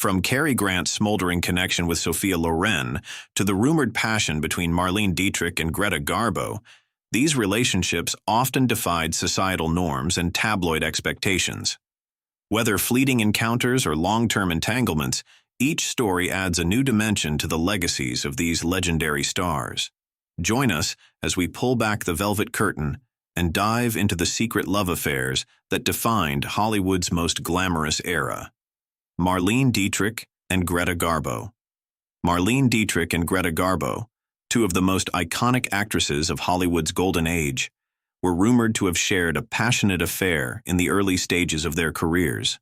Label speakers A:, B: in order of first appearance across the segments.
A: From Cary Grant's smoldering connection with Sophia Loren to the rumored passion between Marlene Dietrich and Greta Garbo, these relationships often defied societal norms and tabloid expectations. Whether fleeting encounters or long-term entanglements, each story adds a new dimension to the legacies of these legendary stars. Join us as we pull back the velvet curtain and dive into the secret love affairs that defined Hollywood's most glamorous era. Marlene Dietrich and Greta Garbo. Marlene Dietrich and Greta Garbo, two of the most iconic actresses of Hollywood's golden age, were rumored to have shared a passionate affair in the early stages of their careers.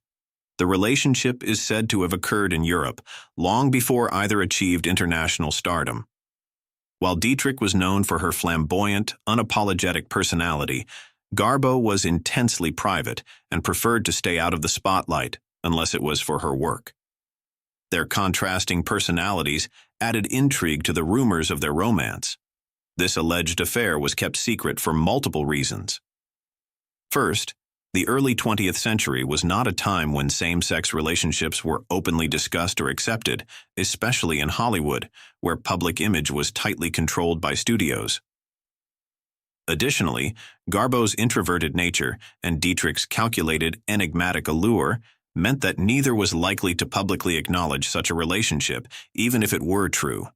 A: The relationship is said to have occurred in Europe long before either achieved international stardom. While Dietrich was known for her flamboyant, unapologetic personality, Garbo was intensely private and preferred to stay out of the spotlight unless it was for her work. Their contrasting personalities added intrigue to the rumors of their romance. This alleged affair was kept secret for multiple reasons. First, the early 20th century was not a time when same-sex relationships were openly discussed or accepted, especially in Hollywood, where public image was tightly controlled by studios. Additionally, Garbo's introverted nature and Dietrich's calculated, enigmatic allure meant that neither was likely to publicly acknowledge such a relationship, even if it were true.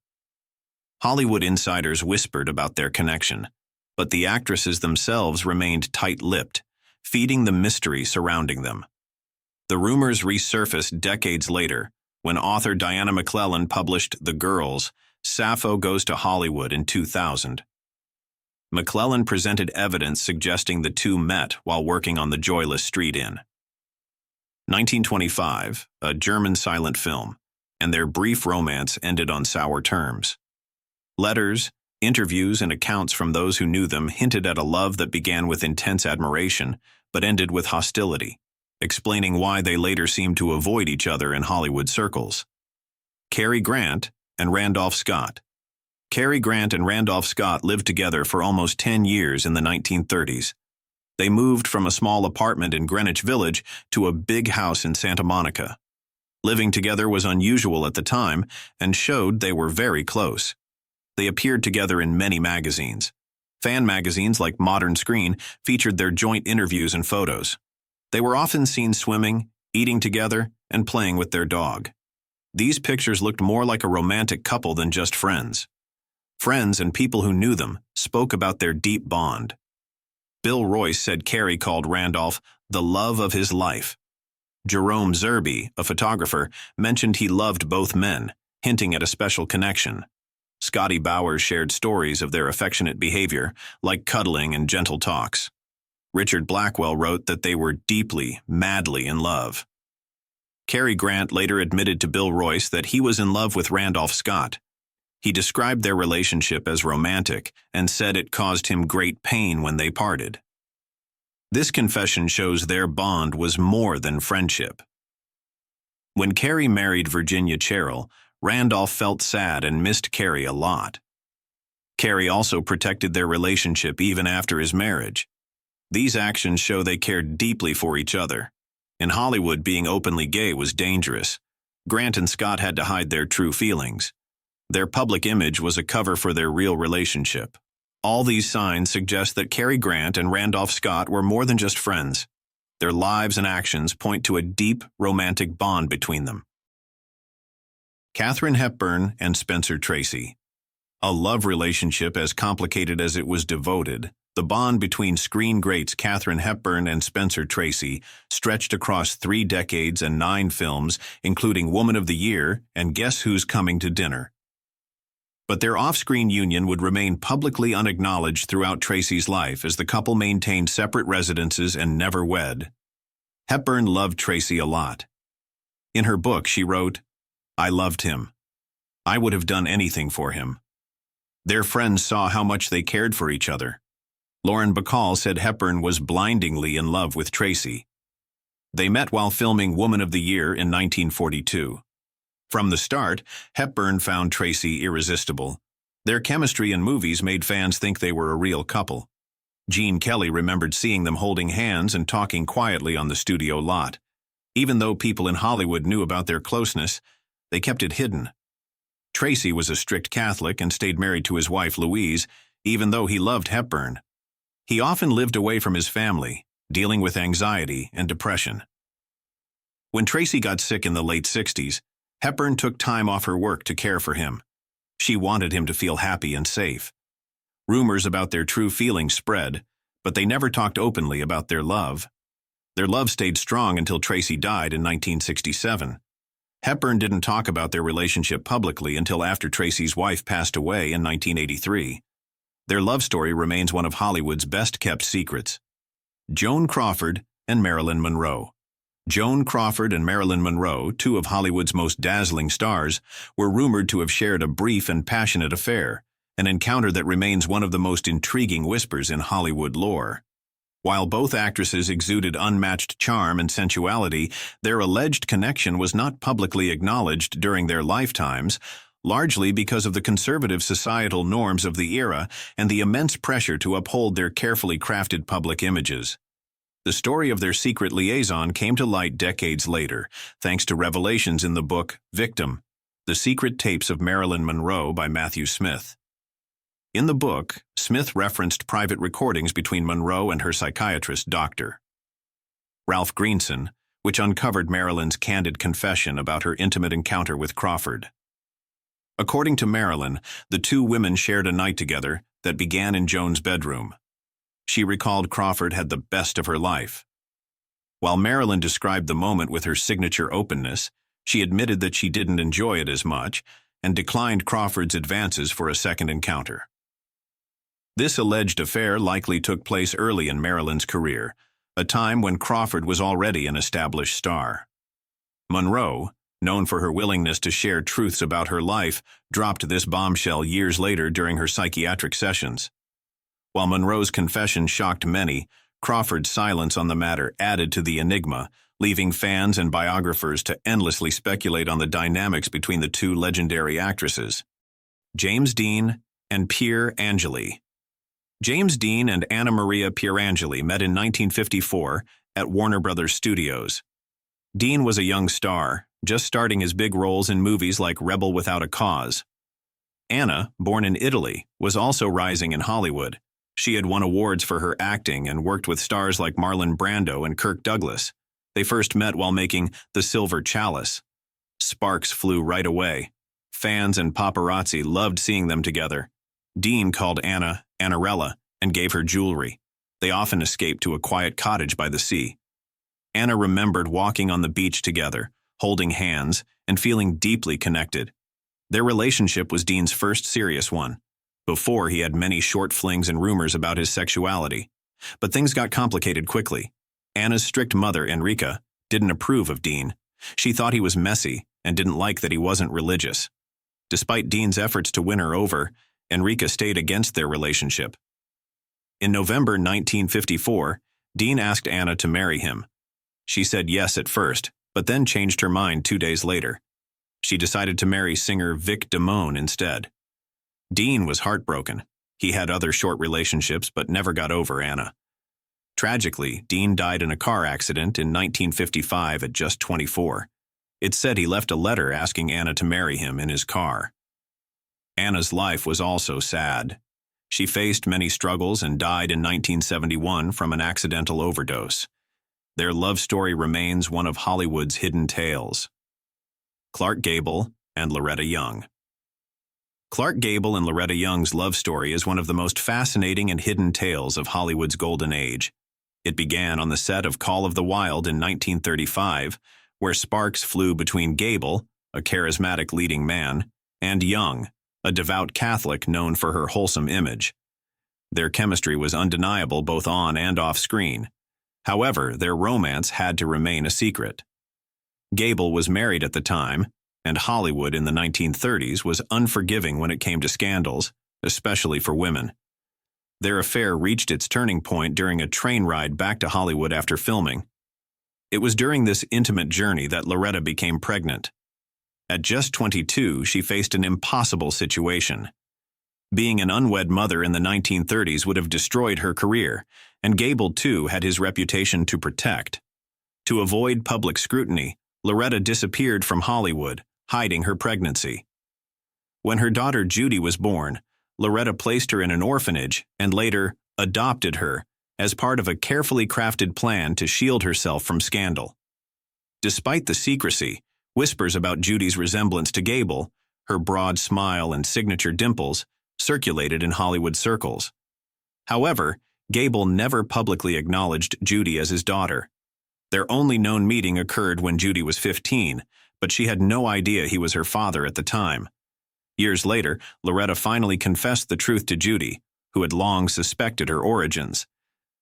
A: Hollywood insiders whispered about their connection, but the actresses themselves remained tight-lipped, feeding the mystery surrounding them. The rumors resurfaced decades later, when author Diana McClellan published The Girls, Sappho Goes to Hollywood in 2000. McClellan presented evidence suggesting the two met while working on the Joyless Street Inn. 1925, a German silent film, and their brief romance ended on sour terms. Letters, interviews, and accounts from those who knew them hinted at a love that began with intense admiration, but ended with hostility, explaining why they later seemed to avoid each other in Hollywood circles. Cary Grant and Randolph Scott. Cary Grant and Randolph Scott lived together for almost 10 years in the 1930s. They moved from a small apartment in Greenwich Village to a big house in Santa Monica. Living together was unusual at the time and showed they were very close. They appeared together in many magazines. Fan magazines like Modern Screen featured their joint interviews and photos. They were often seen swimming, eating together, and playing with their dog. These pictures looked more like a romantic couple than just friends. Friends and people who knew them spoke about their deep bond. Bill Royce said Cary called Randolph the love of his life. Jerome Zerby, a photographer, mentioned he loved both men, hinting at a special connection. Scotty Bowers shared stories of their affectionate behavior, like cuddling and gentle talks. Richard Blackwell wrote that they were deeply, madly in love. Cary Grant later admitted to Bill Royce that he was in love with Randolph Scott. He described their relationship as romantic and said it caused him great pain when they parted. This confession shows their bond was more than friendship. When Cary married Virginia Cherrill, Randolph felt sad and missed Cary a lot. Cary also protected their relationship even after his marriage. These actions show they cared deeply for each other. In Hollywood, being openly gay was dangerous. Grant and Scott had to hide their true feelings. Their public image was a cover for their real relationship. All these signs suggest that Cary Grant and Randolph Scott were more than just friends. Their lives and actions point to a deep, romantic bond between them. Katherine Hepburn and Spencer Tracy. A love relationship as complicated as it was devoted, the bond between screen greats Katherine Hepburn and Spencer Tracy stretched across 3 decades and 9 films, including Woman of the Year and Guess Who's Coming to Dinner. But their off-screen union would remain publicly unacknowledged throughout Tracy's life as the couple maintained separate residences and never wed. Hepburn loved Tracy a lot. In her book, she wrote, "I loved him. I would have done anything for him." Their friends saw how much they cared for each other. Lauren Bacall said Hepburn was blindingly in love with Tracy. They met while filming Woman of the Year in 1942. From the start, Hepburn found Tracy irresistible. Their chemistry in movies made fans think they were a real couple. Gene Kelly remembered seeing them holding hands and talking quietly on the studio lot. Even though people in Hollywood knew about their closeness, they kept it hidden. Tracy was a strict Catholic and stayed married to his wife Louise, even though he loved Hepburn. He often lived away from his family, dealing with anxiety and depression. When Tracy got sick in the late 60s, Hepburn took time off her work to care for him. She wanted him to feel happy and safe. Rumors about their true feelings spread, but they never talked openly about their love. Their love stayed strong until Tracy died in 1967. Hepburn didn't talk about their relationship publicly until after Tracy's wife passed away in 1983. Their love story remains one of Hollywood's best-kept secrets. Joan Crawford and Marilyn Monroe. Joan Crawford and Marilyn Monroe, two of Hollywood's most dazzling stars, were rumored to have shared a brief and passionate affair, an encounter that remains one of the most intriguing whispers in Hollywood lore. While both actresses exuded unmatched charm and sensuality, their alleged connection was not publicly acknowledged during their lifetimes, largely because of the conservative societal norms of the era and the immense pressure to uphold their carefully crafted public images. The story of their secret liaison came to light decades later, thanks to revelations in the book Victim: The Secret Tapes of Marilyn Monroe by Matthew Smith. In the book, Smith referenced private recordings between Monroe and her psychiatrist, Dr. Ralph Greenson, which uncovered Marilyn's candid confession about her intimate encounter with Crawford. According to Marilyn, the two women shared a night together that began in Joan's bedroom. She recalled Crawford had the best of her life. While Marilyn described the moment with her signature openness, she admitted that she didn't enjoy it as much and declined Crawford's advances for a second encounter. This alleged affair likely took place early in Marilyn's career, a time when Crawford was already an established star. Monroe, known for her willingness to share truths about her life, dropped this bombshell years later during her psychiatric sessions. While Monroe's confession shocked many, Crawford's silence on the matter added to the enigma, leaving fans and biographers to endlessly speculate on the dynamics between the two legendary actresses. James Dean and Pier Angeli. James Dean and Anna Maria Pierangeli met in 1954 at Warner Brothers Studios. Dean was a young star, just starting his big roles in movies like Rebel Without a Cause. Anna, born in Italy, was also rising in Hollywood. She had won awards for her acting and worked with stars like Marlon Brando and Kirk Douglas. They first met while making The Silver Chalice. Sparks flew right away. Fans and paparazzi loved seeing them together. Dean called Anna Annarella and gave her jewelry. They often escaped to a quiet cottage by the sea. Anna remembered walking on the beach together, holding hands, and feeling deeply connected. Their relationship was Dean's first serious one. Before, he had many short flings and rumors about his sexuality. But things got complicated quickly. Anna's strict mother, Enrica, didn't approve of Dean. She thought he was messy and didn't like that he wasn't religious. Despite Dean's efforts to win her over, Enrica stayed against their relationship. In November 1954, Dean asked Anna to marry him. She said yes at first, but then changed her mind 2 days later. She decided to marry singer Vic Damone instead. Dean was heartbroken. He had other short relationships but never got over Anna. Tragically, Dean died in a car accident in 1955 at just 24. It said he left a letter asking Anna to marry him in his car. Anna's life was also sad. She faced many struggles and died in 1971 from an accidental overdose. Their love story remains one of Hollywood's hidden tales. Clark Gable and Loretta Young. Clark Gable and Loretta Young's love story is one of the most fascinating and hidden tales of Hollywood's golden age. It began on the set of Call of the Wild in 1935, where sparks flew between Gable, a charismatic leading man, and Young, a devout Catholic known for her wholesome image. Their chemistry was undeniable both on and off screen. However, their romance had to remain a secret. Gable was married at the time, and Hollywood in the 1930s was unforgiving when it came to scandals, especially for women. Their affair reached its turning point during a train ride back to Hollywood after filming. It was during this intimate journey that Loretta became pregnant. At just 22, she faced an impossible situation. Being an unwed mother in the 1930s would have destroyed her career, and Gable, too, had his reputation to protect. To avoid public scrutiny, Loretta disappeared from Hollywood, hiding her pregnancy. When her daughter Judy was born, Loretta placed her in an orphanage and later adopted her as part of a carefully crafted plan to shield herself from scandal. Despite the secrecy, whispers about Judy's resemblance to Gable, her broad smile and signature dimples, circulated in Hollywood circles. However, Gable never publicly acknowledged Judy as his daughter. Their only known meeting occurred when Judy was 15, but she had no idea he was her father at the time. Years later, Loretta finally confessed the truth to Judy, who had long suspected her origins.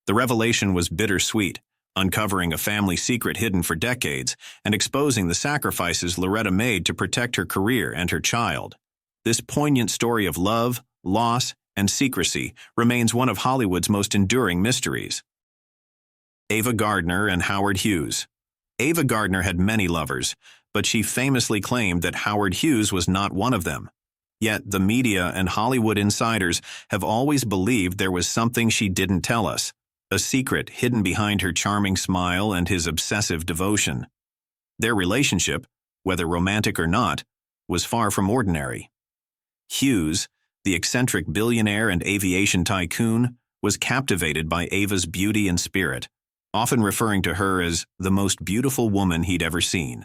A: The revelation was bittersweet, uncovering a family secret hidden for decades and exposing the sacrifices Loretta made to protect her career and her child. This poignant story of love, loss, and secrecy remains one of Hollywood's most enduring mysteries. Ava Gardner and Howard Hughes. Ava Gardner had many lovers, but she famously claimed that Howard Hughes was not one of them. Yet the media and Hollywood insiders have always believed there was something she didn't tell us, a secret hidden behind her charming smile and his obsessive devotion. Their relationship, whether romantic or not, was far from ordinary. Hughes, the eccentric billionaire and aviation tycoon, was captivated by Ava's beauty and spirit, often referring to her as the most beautiful woman he'd ever seen.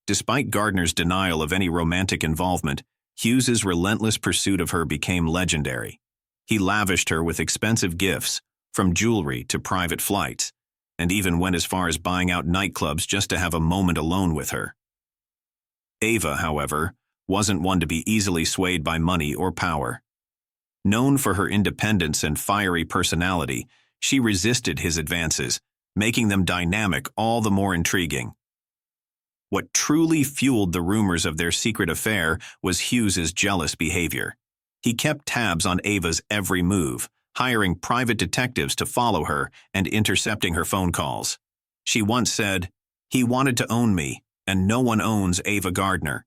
A: Despite Gardner's denial of any romantic involvement, Hughes's relentless pursuit of her became legendary. He lavished her with expensive gifts, from jewelry to private flights, and even went as far as buying out nightclubs just to have a moment alone with her. Ava, however, wasn't one to be easily swayed by money or power. Known for her independence and fiery personality, she resisted his advances, making them dynamic all the more intriguing. What truly fueled the rumors of their secret affair was Hughes's jealous behavior. He kept tabs on Ava's every move, hiring private detectives to follow her and intercepting her phone calls. She once said, "He wanted to own me, and no one owns Ava Gardner."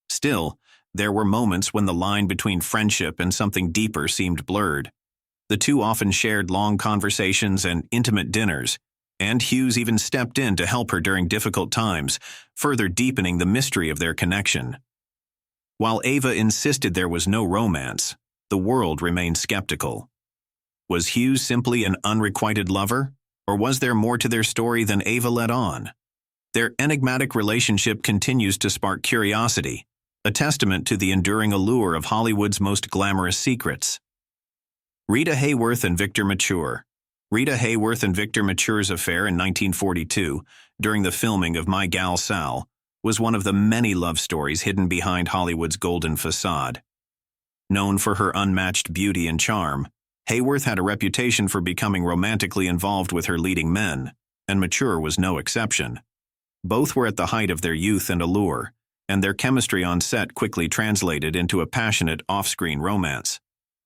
A: Still, there were moments when the line between friendship and something deeper seemed blurred. The two often shared long conversations and intimate dinners, and Hughes even stepped in to help her during difficult times, further deepening the mystery of their connection. While Ava insisted there was no romance, the world remained skeptical. Was Hughes simply an unrequited lover, or was there more to their story than Ava let on? Their enigmatic relationship continues to spark curiosity, a testament to the enduring allure of Hollywood's most glamorous secrets. Rita Hayworth and Victor Mature. Rita Hayworth and Victor Mature's affair in 1942, during the filming of My Gal Sal, was one of the many love stories hidden behind Hollywood's golden facade. Known for her unmatched beauty and charm, Hayworth had a reputation for becoming romantically involved with her leading men, and Mature was no exception. Both were at the height of their youth and allure, and their chemistry on set quickly translated into a passionate off-screen romance.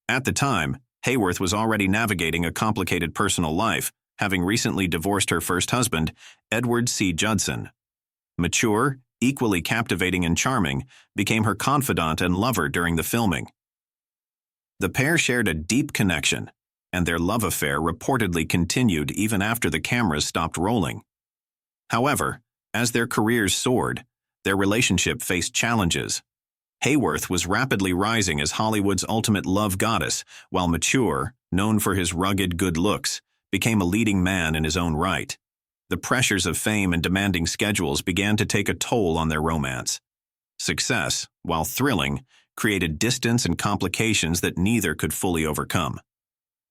A: At the time, Hayworth was already navigating a complicated personal life, having recently divorced her first husband, Edward C. Judson. Mature, equally captivating and charming, became her confidant and lover during the filming. The pair shared a deep connection, and their love affair reportedly continued even after the cameras stopped rolling. However, as their careers soared, their relationship faced challenges. Hayworth was rapidly rising as Hollywood's ultimate love goddess, while Mature, known for his rugged good looks, became a leading man in his own right. The pressures of fame and demanding schedules began to take a toll on their romance. Success, while thrilling, created distance and complications that neither could fully overcome.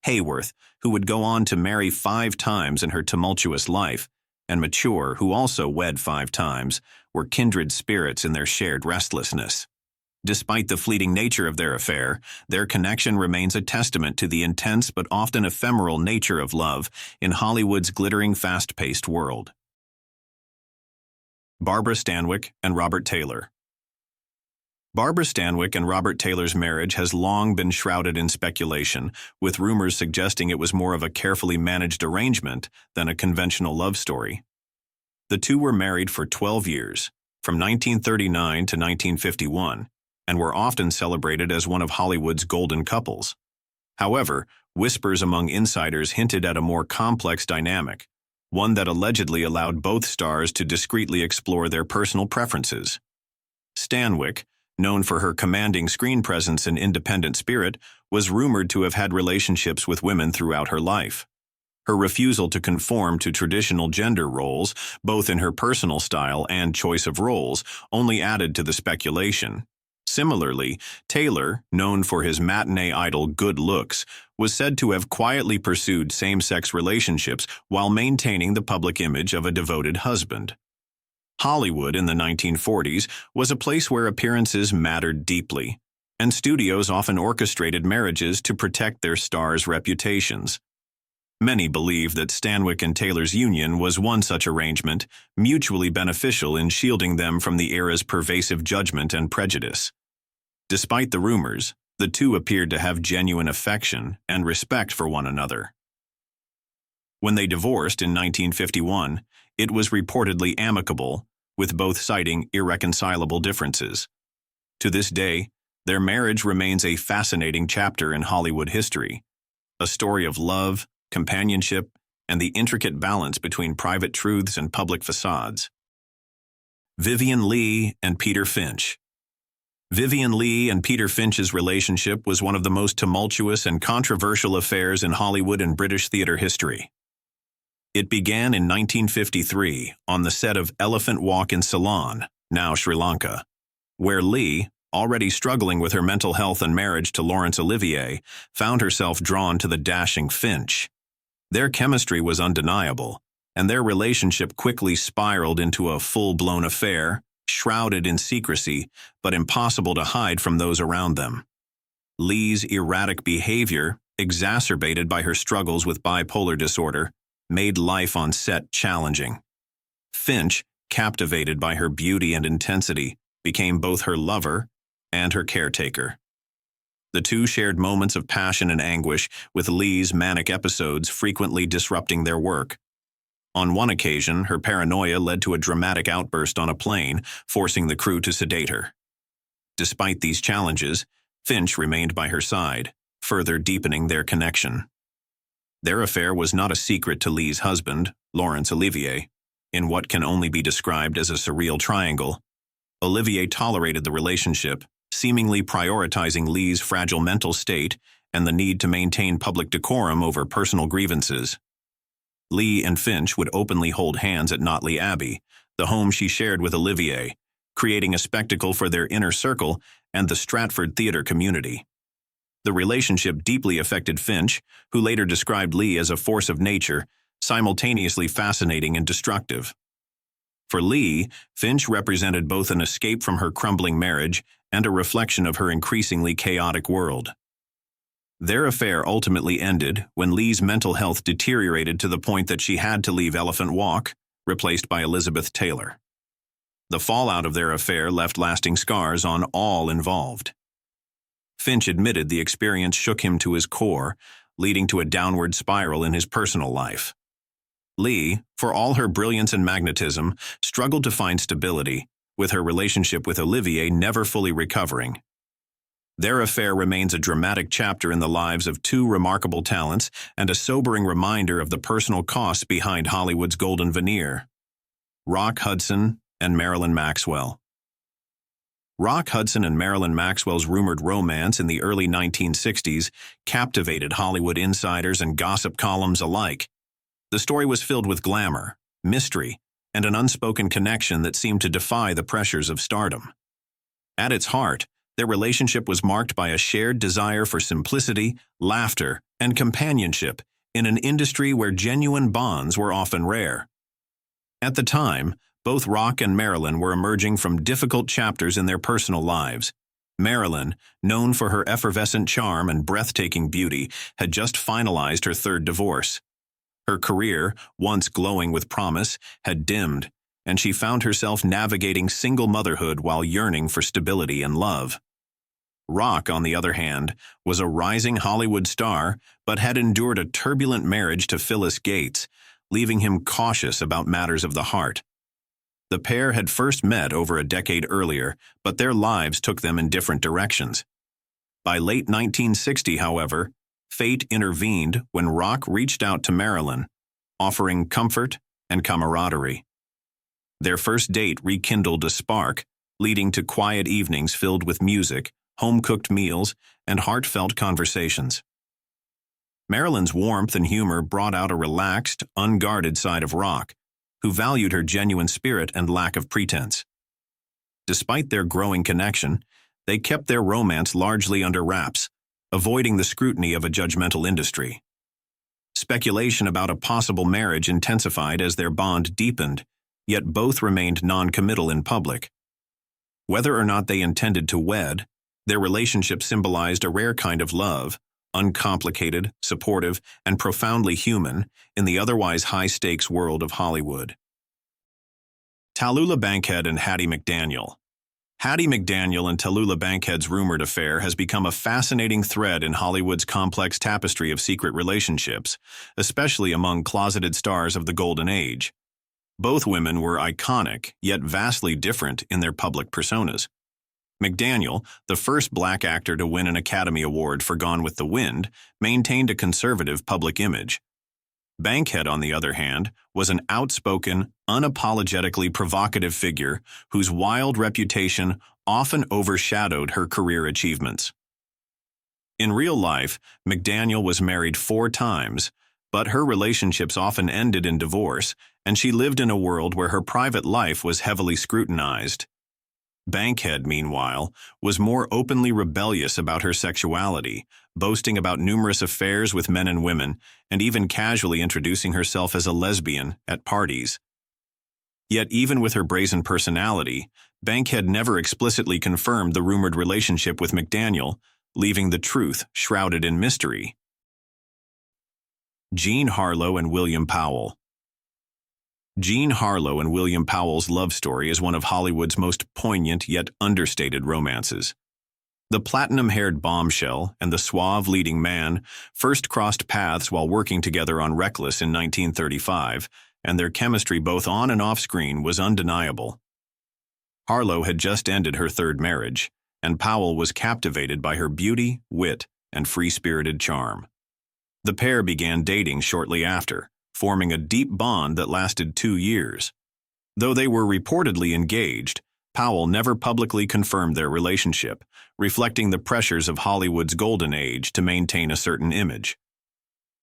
A: Hayworth, who would go on to marry 5 times in her tumultuous life, and Mature, who also wed 5 times, were kindred spirits in their shared restlessness. Despite the fleeting nature of their affair, their connection remains a testament to the intense but often ephemeral nature of love in Hollywood's glittering, fast-paced world. Barbara Stanwyck and Robert Taylor. Barbara Stanwyck and Robert Taylor's marriage has long been shrouded in speculation, with rumors suggesting it was more of a carefully managed arrangement than a conventional love story. The two were married for 12 years, from 1939 to 1951, and were often celebrated as one of Hollywood's golden couples. However, whispers among insiders hinted at a more complex dynamic, one that allegedly allowed both stars to discreetly explore their personal preferences. Stanwick, known for her commanding screen presence and independent spirit, was rumored to have had relationships with women throughout her life. Her refusal to conform to traditional gender roles, both in her personal style and choice of roles, only added to the speculation. Similarly, Taylor, known for his matinee idol good looks, was said to have quietly pursued same-sex relationships while maintaining the public image of a devoted husband. Hollywood in the 1940s was a place where appearances mattered deeply, and studios often orchestrated marriages to protect their stars' reputations. Many believe that Stanwick and Taylor's union was one such arrangement, mutually beneficial in shielding them from the era's pervasive judgment and prejudice. Despite the rumors, the two appeared to have genuine affection and respect for one another. When they divorced in 1951, it was reportedly amicable, with both citing irreconcilable differences. To this day, their marriage remains a fascinating chapter in Hollywood history, a story of love, companionship, and the intricate balance between private truths and public facades. Vivien Leigh and Peter Finch. Vivien Leigh and Peter Finch's relationship was one of the most tumultuous and controversial affairs in Hollywood and British theater history. It began in 1953 on the set of Elephant Walk in Ceylon, now Sri Lanka, where Leigh, already struggling with her mental health and marriage to Laurence Olivier, found herself drawn to the dashing Finch. Their chemistry was undeniable, and their relationship quickly spiraled into a full-blown affair, shrouded in secrecy, but impossible to hide from those around them. Leigh's erratic behavior, exacerbated by her struggles with bipolar disorder, made life on set challenging. Finch, captivated by her beauty and intensity, became both her lover and her caretaker. The two shared moments of passion and anguish, with Leigh's manic episodes frequently disrupting their work. On one occasion, her paranoia led to a dramatic outburst on a plane, forcing the crew to sedate her. Despite these challenges, Finch remained by her side, further deepening their connection. Their affair was not a secret to Leigh's husband, Laurence Olivier. In what can only be described as a surreal triangle, Olivier tolerated the relationship, seemingly prioritizing Leigh's fragile mental state and the need to maintain public decorum over personal grievances. Leigh and Finch would openly hold hands at Notley Abbey, the home she shared with Olivier, creating a spectacle for their inner circle and the Stratford theater community. The relationship deeply affected Finch, who later described Leigh as a force of nature, simultaneously fascinating and destructive. For Leigh, Finch represented both an escape from her crumbling marriage and a reflection of her increasingly chaotic world. Their affair ultimately ended when Leigh's mental health deteriorated to the point that she had to leave Elephant Walk, replaced by Elizabeth Taylor. The fallout of their affair left lasting scars on all involved. Finch admitted the experience shook him to his core, leading to a downward spiral in his personal life. Leigh, for all her brilliance and magnetism, struggled to find stability, with her relationship with Olivier never fully recovering. Their affair remains a dramatic chapter in the lives of two remarkable talents and a sobering reminder of the personal costs behind Hollywood's golden veneer. Rock Hudson and Marilyn Maxwell. Rock Hudson and Marilyn Maxwell's rumored romance in the early 1960s captivated Hollywood insiders and gossip columns alike. The story was filled with glamour, mystery, and an unspoken connection that seemed to defy the pressures of stardom. At its heart, their relationship was marked by a shared desire for simplicity, laughter, and companionship in an industry where genuine bonds were often rare. At the time, both Rock and Marilyn were emerging from difficult chapters in their personal lives. Marilyn, known for her effervescent charm and breathtaking beauty, had just finalized her third divorce. Her career, once glowing with promise, had dimmed, and she found herself navigating single motherhood while yearning for stability and love. Rock, on the other hand, was a rising Hollywood star, but had endured a turbulent marriage to Phyllis Gates, leaving him cautious about matters of the heart. The pair had first met over a decade earlier, but their lives took them in different directions. By late 1960, however, fate intervened when Rock reached out to Marilyn, offering comfort and camaraderie. Their first date rekindled a spark, leading to quiet evenings filled with music, home-cooked meals, and heartfelt conversations. Marilyn's warmth and humor brought out a relaxed, unguarded side of Rock, who valued her genuine spirit and lack of pretense. Despite their growing connection, they kept their romance largely under wraps, avoiding the scrutiny of a judgmental industry. Speculation about a possible marriage intensified as their bond deepened, yet both remained non-committal in public. Whether or not they intended to wed, their relationship symbolized a rare kind of love, uncomplicated, supportive, and profoundly human in the otherwise high-stakes world of Hollywood. Talula Bankhead and Hattie McDaniel. Hattie McDaniel and Talula Bankhead's rumored affair has become a fascinating thread in Hollywood's complex tapestry of secret relationships, especially among closeted stars of the Golden Age. Both women were iconic, yet vastly different in their public personas. McDaniel, the first black actor to win an Academy Award for Gone with the Wind, maintained a conservative public image. Bankhead, on the other hand, was an outspoken, unapologetically provocative figure whose wild reputation often overshadowed her career achievements. In real life, McDaniel was married 4 times, but her relationships often ended in divorce, and she lived in a world where her private life was heavily scrutinized. Bankhead, meanwhile, was more openly rebellious about her sexuality, boasting about numerous affairs with men and women, and even casually introducing herself as a lesbian at parties. Yet even with her brazen personality, Bankhead never explicitly confirmed the rumored relationship with McDaniel, leaving the truth shrouded in mystery. Jean Harlo and William Powell. Jean Harlo and William Powell's love story is one of Hollywood's most poignant yet understated romances. The platinum-haired bombshell and the suave leading man first crossed paths while working together on Reckless in 1935, and their chemistry both on and off screen was undeniable. Harlo had just ended her 3rd marriage, and Powell was captivated by her beauty, wit, and free-spirited charm. The pair began dating shortly after, forming a deep bond that lasted 2 years. Though they were reportedly engaged, Powell never publicly confirmed their relationship, reflecting the pressures of Hollywood's golden age to maintain a certain image.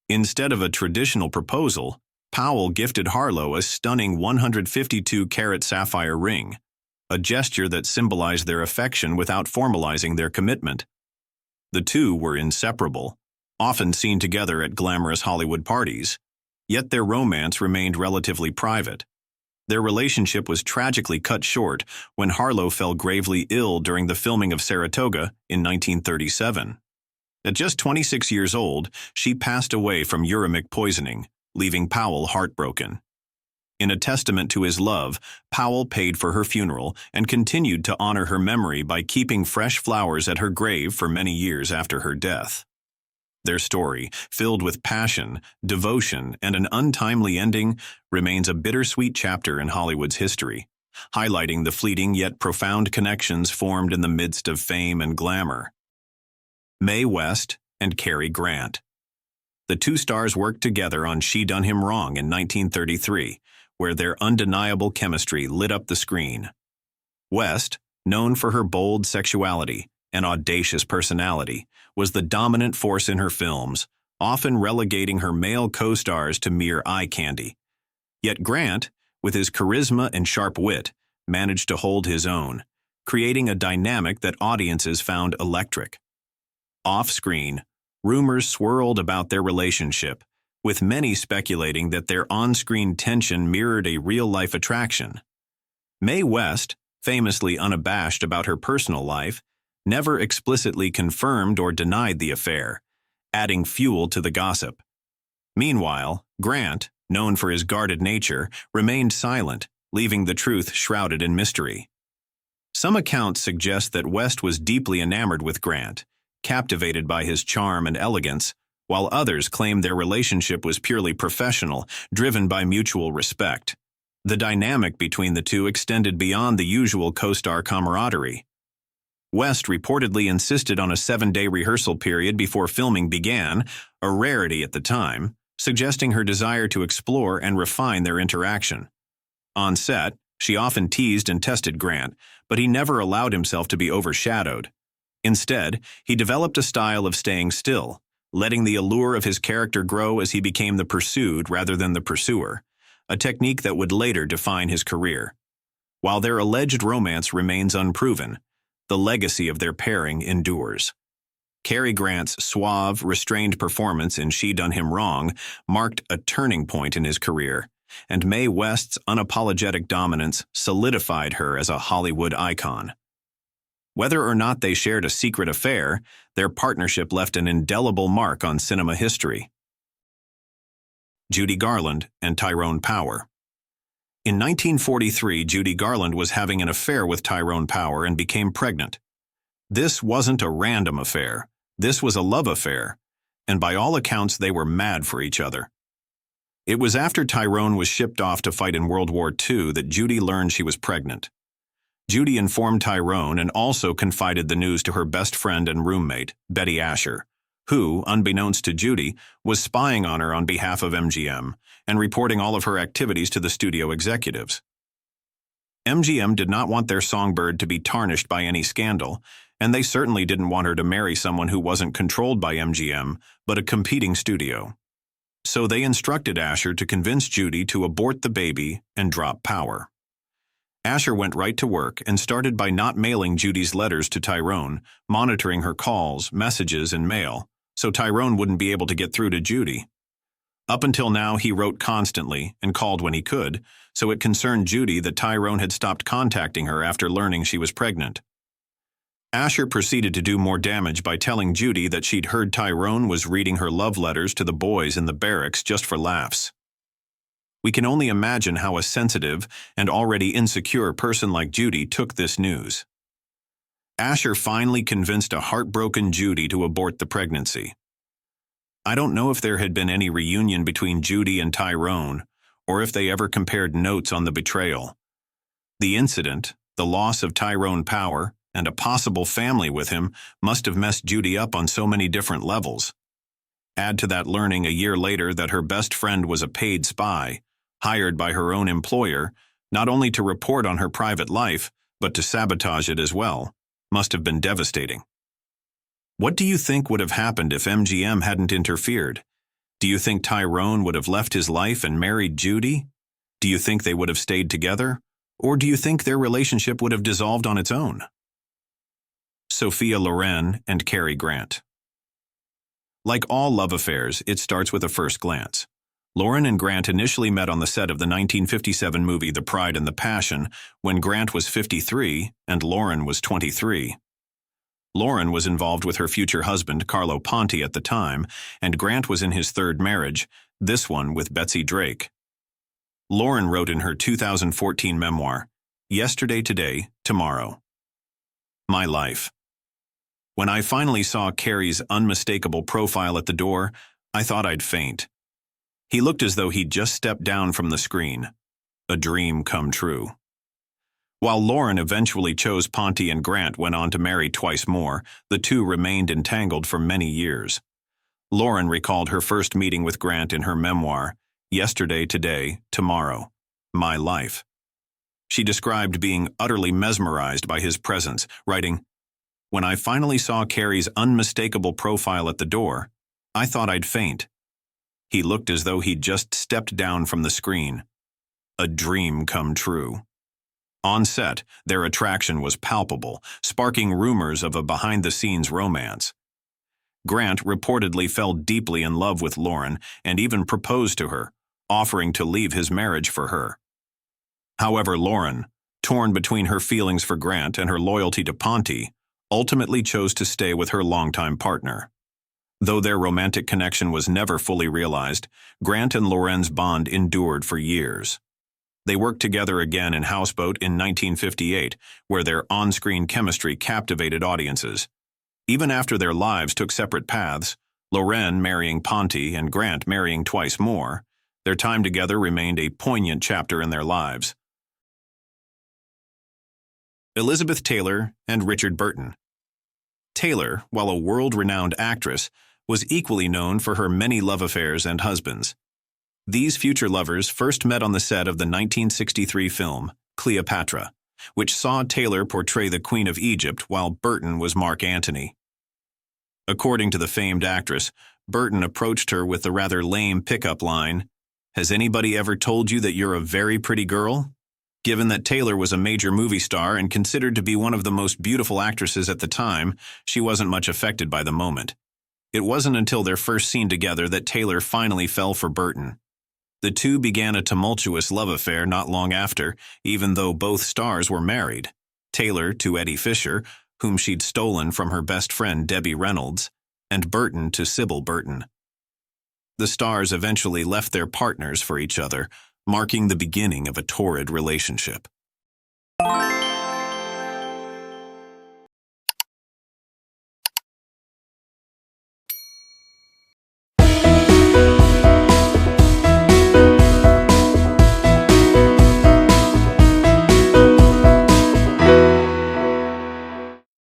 A: Instead of a traditional proposal, Powell gifted Harlo a stunning 152-carat sapphire ring, a gesture that symbolized their affection without formalizing their commitment. The two were inseparable, often seen together at glamorous Hollywood parties, yet their romance remained relatively private. Their relationship was tragically cut short when Harlo fell gravely ill during the filming of Saratoga in 1937. At just 26 years old, she passed away from uremic poisoning, leaving Powell heartbroken. In a testament to his love, Powell paid for her funeral and continued to honor her memory by keeping fresh flowers at her grave for many years after her death. Their story, filled with passion, devotion, and an untimely ending, remains a bittersweet chapter in Hollywood's history, highlighting the fleeting yet profound connections formed in the midst of fame and glamour. Mae West and Cary Grant. The two stars worked together on She Done Him Wrong in 1933, where their undeniable chemistry lit up the screen. West, known for her bold sexuality and audacious personality, was the dominant force in her films, often relegating her male co-stars to mere eye candy. Yet Grant, with his charisma and sharp wit, managed to hold his own, creating a dynamic that audiences found electric. Off-screen, rumors swirled about their relationship, with many speculating that their on-screen tension mirrored a real-life attraction. Mae West, famously unabashed about her personal life, never explicitly confirmed or denied the affair, adding fuel to the gossip. Meanwhile, Grant, known for his guarded nature, remained silent, leaving the truth shrouded in mystery. Some accounts suggest that West was deeply enamored with Grant, captivated by his charm and elegance, while others claim their relationship was purely professional, driven by mutual respect. The dynamic between the two extended beyond the usual co-star camaraderie. West reportedly insisted on a 7-day rehearsal period before filming began, a rarity at the time, suggesting her desire to explore and refine their interaction. On set, she often teased and tested Grant, but he never allowed himself to be overshadowed. Instead, he developed a style of staying still, letting the allure of his character grow as he became the pursued rather than the pursuer, a technique that would later define his career. While their alleged romance remains unproven, the legacy of their pairing endures. Cary Grant's suave, restrained performance in She Done Him Wrong marked a turning point in his career, and Mae West's unapologetic dominance solidified her as a Hollywood icon. Whether or not they shared a secret affair, their partnership left an indelible mark on cinema history. Judy Garland and Tyrone Power. In 1943, Judy Garland was having an affair with Tyrone Power and became pregnant. This wasn't a random affair. This was a love affair, and by all accounts they were mad for each other. It was after Tyrone was shipped off to fight in World War II that Judy learned she was pregnant. Judy informed Tyrone and also confided the news to her best friend and roommate, Betty Asher, who, unbeknownst to Judy, was spying on her on behalf of MGM and reporting all of her activities to the studio executives. MGM did not want their songbird to be tarnished by any scandal, and they certainly didn't want her to marry someone who wasn't controlled by MGM, but a competing studio. So they instructed Asher to convince Judy to abort the baby and drop Power. Asher went right to work and started by not mailing Judy's letters to Tyrone, monitoring her calls, messages, and mail, so Tyrone wouldn't be able to get through to Judy. Up until now, he wrote constantly and called when he could, so it concerned Judy that Tyrone had stopped contacting her after learning she was pregnant. Asher proceeded to do more damage by telling Judy that she'd heard Tyrone was reading her love letters to the boys in the barracks just for laughs. We can only imagine how a sensitive and already insecure person like Judy took this news. Asher finally convinced a heartbroken Judy to abort the pregnancy. I don't know if there had been any reunion between Judy and Tyrone, or if they ever compared notes on the betrayal. The incident, the loss of Tyrone Power, and a possible family with him must have messed Judy up on so many different levels. Add to that learning a year later that her best friend was a paid spy, hired by her own employer, not only to report on her private life, but to sabotage it as well, must have been devastating. What do you think would have happened if MGM hadn't interfered? Do you think Tyrone would have left his life and married Judy? Do you think they would have stayed together? Or do you think their relationship would have dissolved on its own? Sophia Loren and Cary Grant. Like all love affairs, it starts with a first glance. Lauren and Grant initially met on the set of the 1957 movie The Pride and the Passion when Grant was 53 and Lauren was 23. Lauren was involved with her future husband, Carlo Ponti, at the time, and Grant was in his third marriage, this one with Betsy Drake. Lauren wrote in her 2014 memoir, "Yesterday, Today, Tomorrow. My life. When I finally saw Carrie's unmistakable profile at the door, I thought I'd faint. He looked as though he'd just stepped down from the screen. A dream come true." While Lauren eventually chose Ponti and Grant went on to marry twice more, the two remained entangled for many years. Lauren recalled her first meeting with Grant in her memoir, "Yesterday, Today, Tomorrow. My life." She described being utterly mesmerized by his presence, writing, "When I finally saw Carrie's unmistakable profile at the door, I thought I'd faint. He looked as though he'd just stepped down from the screen. A dream come true." On set, their attraction was palpable, sparking rumors of a behind-the-scenes romance. Grant reportedly fell deeply in love with Lauren and even proposed to her, offering to leave his marriage for her. However, Lauren, torn between her feelings for Grant and her loyalty to Ponti, ultimately chose to stay with her longtime partner. Though their romantic connection was never fully realized, Grant and Lauren's bond endured for years. They worked together again in Houseboat in 1958, where their on-screen chemistry captivated audiences. Even after their lives took separate paths, Lauren marrying Ponti and Grant marrying twice more, their time together remained a poignant chapter in their lives. Elizabeth Taylor and Richard Burton. Taylor, while a world-renowned actress, was equally known for her many love affairs and husbands. These future lovers first met on the set of the 1963 film, Cleopatra, which saw Taylor portray the Queen of Egypt while Burton was Mark Antony. According to the famed actress, Burton approached her with the rather lame pickup line, "Has anybody ever told you that you're a very pretty girl?" Given that Taylor was a major movie star and considered to be one of the most beautiful actresses at the time, she wasn't much affected by the moment. It wasn't until their first scene together that Taylor finally fell for Burton. The two began a tumultuous love affair not long after, even though both stars were married. Taylor to Eddie Fisher, whom she'd stolen from her best friend Debbie Reynolds, and Burton to Sybil Burton. The stars eventually left their partners for each other, marking the beginning of a torrid relationship.